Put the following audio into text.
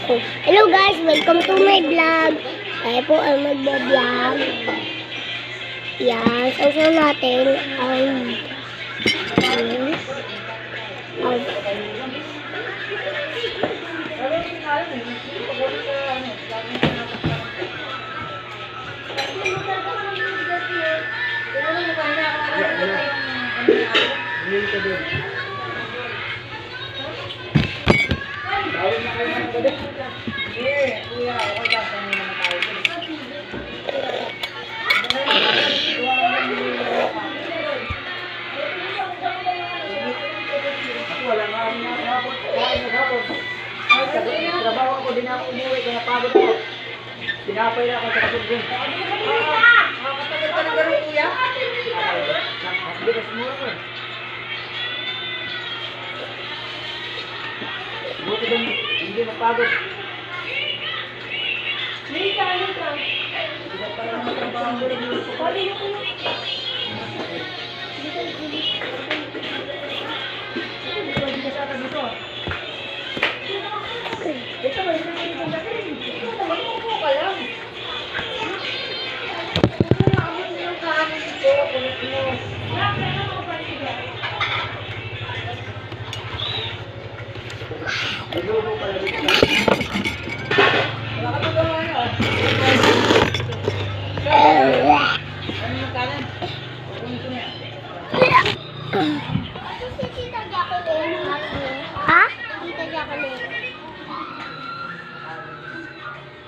Hello guys, welcome to my vlog. Tayo po ang magbablog. Yan, sausaw natin ang trabaho ako, din ako umuwi, kaya napagod ako. Pinapay na ako sa kasugin. Makakatagal ka na gano'n, kuya? Bigas mo ako eh. Buti din, hindi napagod. Hindi ka. Hindi pa lang matrabaho mo rin yung sukali. Hindi ka sa atas dito. Ito ba yung ito naman po ka lang. Ito na ako ng kahanin dito. Kulit mo. Ay, lubo pala dito. Wala ka pa gawa na.